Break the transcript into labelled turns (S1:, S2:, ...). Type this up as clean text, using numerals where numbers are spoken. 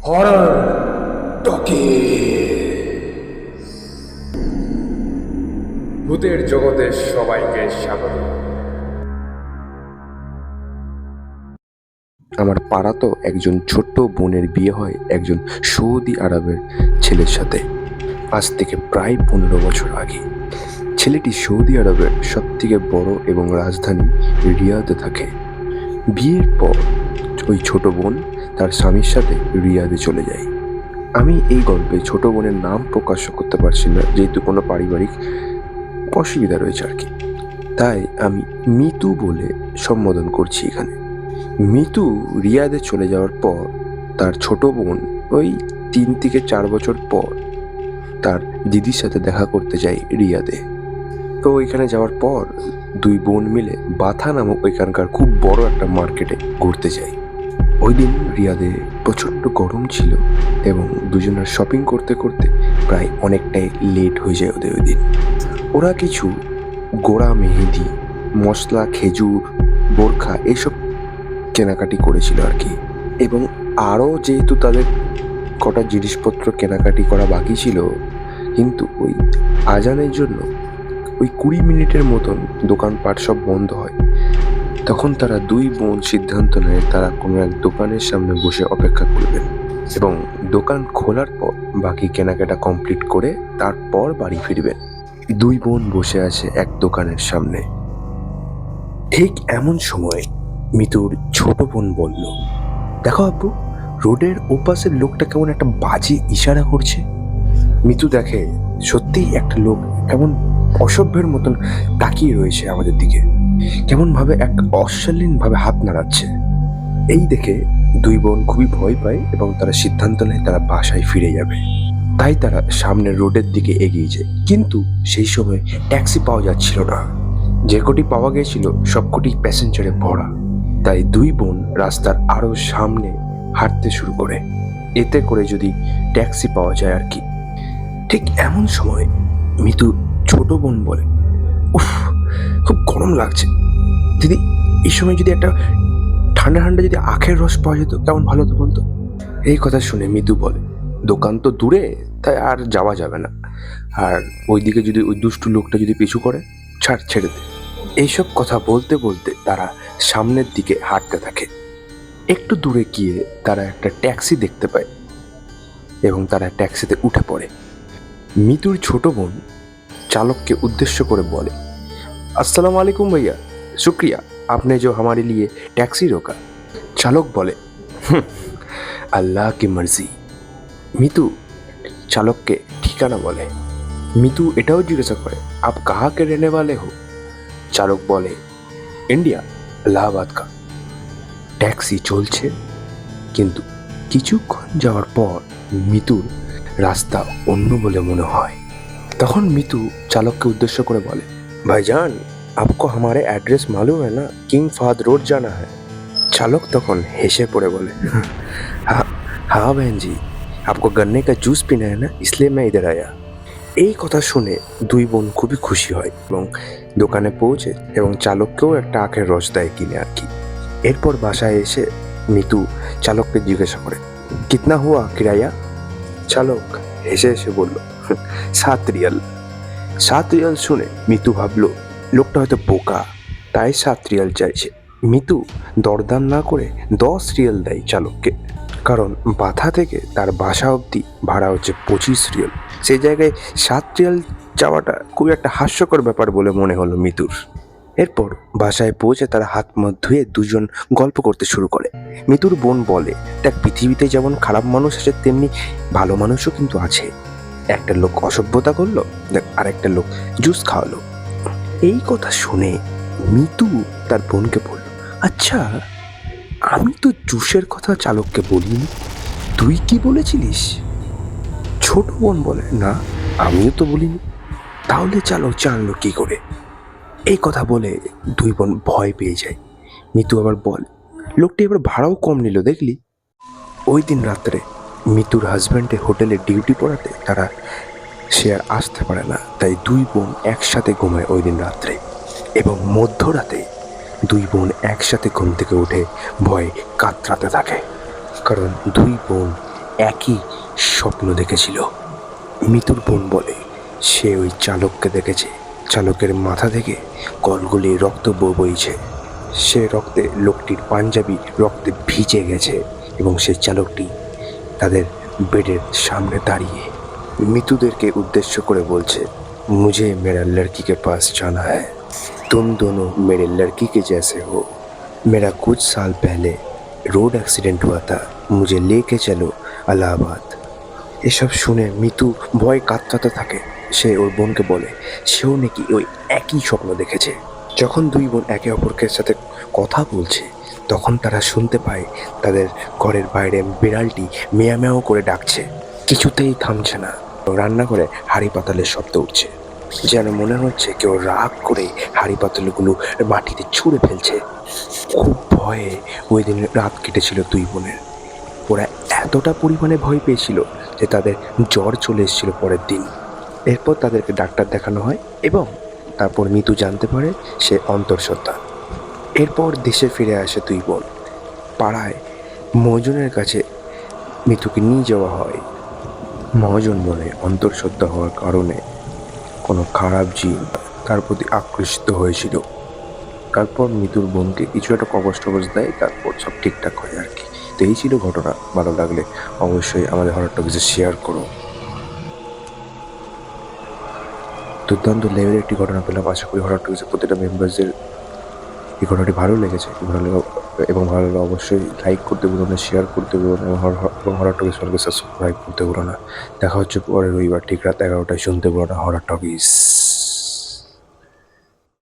S1: Horror talkie ভূতের জগতে সবাইকে স্বাগত।
S2: আমার পাড়াতো একজন ছোট্ট বোনের বিয়ে হয় একজন সৌদি আরবের ছেলের সাথে। আজ থেকে প্রায় 15 বছর আগে। ছেলেটি সৌদি আরবের সব থেকে বড় এবং রাজধানী রিয়াদে থাকে। বিয়ের পর ওই ছোট বোন তার স্বামীর সাথে রিয়াদে চলে যায়। আমি এই গল্পে ছোট বোনের নাম প্রকাশ করতে পারছি না, যেহেতু কোনো পারিবারিক অসুবিধা রয়েছে আর কি। তাই আমি মিতু বলে সম্বোধন করছি এখানে। মিতু রিয়াদে চলে যাওয়ার পর তার ছোট বোন ওই 3 থেকে 4 বছর পর তার দিদির সাথে দেখা করতে যায় রিয়াদে। তো ওইখানে যাওয়ার পর দুই বোন মিলে বাথা নামক ওইখানকার খুব বড় একটা মার্কেটে ঘুরতে যায়। ওই দিন রিয়াদে প্রচণ্ড গরম ছিল এবং দুজনের শপিং করতে করতে প্রায় অনেকটাই লেট হয়ে যায় ওদের ওই দিন। ওরা কিছু গোড়া মেহেদি, মশলা, খেজুর, বোরখা এসব কেনাকাটি করেছিল আর কি। এবং আরও যেহেতু তাদের কটা জিনিসপত্র কেনাকাটি করা বাকি ছিল, কিন্তু ওই আজানের জন্য ওই 20 মিনিটের মতন দোকানপাট সব বন্ধ হয়। তখন তারা দুই বোন সিদ্ধান্ত নেয় তারা কোনো এক দোকানের সামনে বসে অপেক্ষা করবেন এবং দোকান খোলার পর বাকি কেনাকাটা কমপ্লিট করে তারপর বাড়ি ফিরবেন। দুই বোন বসে আছে এক দোকানের সামনে। ঠিক এমন সময় মিতুর ছোট বোন বলল, দেখো আব্বু, রোডের ওপাশের লোকটা কেমন একটা বাজে ইশারা করছে। মিতু দেখে সত্যিই একটা লোক কেমন অসভ্যের মতন তাকিয়ে রয়েছে আমাদের দিকে, কেমন ভাবে এক অশালীন ভাবে হাত নাড়াচ্ছে। এই দেখে দুই বোন খুবই ভয় পায় এবং তারা সিদ্ধান্ত নেয় তারা বাসায় ফিরে যাবে। তাই তারা সামনের রোডের দিকে এগিয়ে যায়, কিন্তু সেই সময় ট্যাক্সি পাওয়া যাচ্ছিল না। যে কটি পাওয়া গিয়েছিল সবকটি প্যাসেঞ্জারে ভরা। তাই দুই বোন রাস্তার আরো সামনে হাঁটতে শুরু করে, এতে করে যদি ট্যাক্সি পাওয়া যায় আর কি। ঠিক এমন সময় মিতু ছোট বোন বলে, উফ, খুব গরম লাগছে দিদি, এই সময় যদি একটা ঠান্ডা ঠান্ডা যদি আখের রস পাওয়া যেত কেমন ভালো হতো বলতো। এই কথা শুনে মিতু বলে, দোকান তো দূরে, তাই আর যাওয়া যাবে না। আর ওইদিকে যদি ওই দুষ্টু লোকটা যদি পিছু করে, ছেড়ে দে। এইসব কথা বলতে বলতে তারা সামনের দিকে হাঁটতে থাকে। একটু দূরে গিয়ে তারা একটা ট্যাক্সি দেখতে পায় এবং তারা ট্যাক্সিতে উঠে পড়ে। মিতুর ছোট বোন চালককে উদ্দেশ্য করে বলে, আসসালামু আলাইকুম भैया, शुक्रिया आपने जो हमारे लिए टैक्सी रोका। চালক বলে, আল্লাহ কি মর্জি। মিতু চালককে ঠিকানা বলে। মিতু এটাও জিজ্ঞাসা করে, আপ কাহা কে रहने वाले हो। চালক বলে, ইন্ডিয়া, এলাহাবাদ কা। ট্যাক্সি চলছে, কিন্তু কিছুক্ষণ যাওয়ার পর মিতুর রাস্তা অন্য বলে মনে হয়। তখন মিতু চালককে উদ্দেশ্য করে বলে, ভাইজান, आपको हमारे एड्रेस मालूम है ना, किंग फाहद रोड जाना है। चालक तখন হেসে পড়ে বলে, हाँ हाँ बहन जी, आपको गन्ने का जूस पीना है ना, इसलिए मैं इधर आया। এই কথা শুনে দুই বোন খুবই খুশি হয় এবং দোকানে পৌঁছে এবং চালককেও একটা আখের রস দেয় কিনে আর কি। এরপর বাসায় এসে মিতু চালককে জিজ্ঞাসা করে, কিতনা হুয়া কিরায়া। চালক হেসে হেসে বলল, 7 রিয়াল। 7 রিয়াল শুনে মিতু ভাবলো লোকটা হয়তো বোকা, তাই 7 রিয়াল চাইছে। মিতু দরদাম না করে 10 রিয়াল দেয় চালককে, কারণ বাথা থেকে তার বাসা অবধি ভাড়া হচ্ছে 25 রিয়াল। সেই জায়গায় 7 রিয়াল চাওয়াটা খুব একটা হাস্যকর ব্যাপার বলে মনে হলো মিতুর। এরপর বাসায় পৌঁছে তারা হাত মুখ ধুয়ে দুজন গল্প করতে শুরু করে। মিতুর বোন বলে, দেখ, পৃথিবীতে যেমন খারাপ মানুষ আছে তেমনি ভালো মানুষও কিন্তু আছে। একটা লোক অসভ্যতা করলো, দেখ আরেকটা লোক জুস খাওয়ালো। এই কথা শুনে মিতু তার বোনকে বলল, আচ্ছা, আমি তো জুসের কথা চালককে বলিনি, তুই কি বলেছিলিস। ছোট বোন বলে, না, আমিও তো বলিনি। তাহলে চালক জানলো কি করে। এই কথা বলে দুই বোন ভয় পেয়ে যায়। মিতু আবার বলে, লোকটি এবার ভাড়াও কম নিল দেখলি। ওই দিন রাত্রে মিতুর হাজব্যান্ডে হোটেলে ডিউটি পড়াতে সে আর আসতে পারে না, তাই দুই বোন একসাথে ঘুমায় ওই দিন রাত্রে। এবং মধ্যরাতে দুই বোন একসাথে ঘুম থেকে উঠে ভয়ে কাতরাতে থাকে, কারণ দুই বোন একই স্বপ্ন দেখেছিল। মিতুর বোন বলে সে ওই চালককে দেখেছে, চালকের মাথা থেকে গলগলে রক্ত বইছে। সে রক্তে লোকটির পাঞ্জাবি রক্তে ভিজে গেছে এবং সেই চালকটি তাদের বেডের সামনে দাঁড়িয়ে মিতুদেরকে উদ্দেশ্য করে বলছে, মুঝে मेरा लड़की के पास जाना है, तुम दोनों मेरे लड़की के जैसे हो, मेरा कुछ साल पहले रोड एक्सीडेंट हुआ था, मुझे लेके चलो इलाहाबाद। এসব শুনে মিতু ভয় কাতরাতে থাকে। সে ওর বোনকে বলে সেও নাকি ওই একই স্বপ্ন দেখেছে। যখন দুই বোন একে অপরকে সাথে কথা বলছে তখন তারা শুনতে পায় তাদের ঘরের বাইরে বিড়ালটি মেয়া মেয়াও করে ডাকছে, কিছুতেই থামছে না। রান্নাঘরে হাঁড়ি পাতালের শব্দ উঠছে, যেন মনে হচ্ছে কেউ রাগ করে হাঁড়ি পাতালগুলো মাটিতে ছুঁড়ে ফেলছে। খুব ভয়ে ওই দিন রাত কেটেছিল দুই বোনের। ওরা এতটা পরিমাণে ভয় পেয়েছিল যে তাদের জ্বর চলে এসেছিল পরের দিন। এরপর তাদেরকে ডাক্তার দেখানো হয় এবং তারপর মিতু জানতে পারে সে অন্তঃসত্ত্বা। এরপর দেশে ফিরে আসে দুই বোন। পাড়ায় মহাজনের কাছে মিতুকে নিয়ে যাওয়া হয়। মহাজন বলে অন্তঃসত্ত্বা হওয়ার কারণে কোনো খারাপ জিন তার প্রতি আকৃষ্ট হয়েছিল। তারপর মিতুর বোনকে কিছু একটা কবচ টবচ দেয়, তারপর সব ঠিকঠাক হয় আর কি। তো এই ছিল ঘটনা। ভালো লাগলে অবশ্যই আমাদের হরর টকিজে শেয়ার করো। দুর্দান্ত লেভেলের একটি ঘটনা পেলাম। আশা করি হরর টকিজের প্রতিটা মেম্বারসদের এই ঘটনাটি ভালো লেগেছে। ভালো লাগলে অবশ্যই লাইক করতে ভুলো না, শেয়ার করতে ভুলো না এবং হরর টকিজ চ্যানেলকে সাবস্ক্রাইব করতে ভুলো না। দেখা হচ্ছে পরের রবিবার ঠিক রাত 11টায়। শুনতে ভুলো না হরর টকিজ।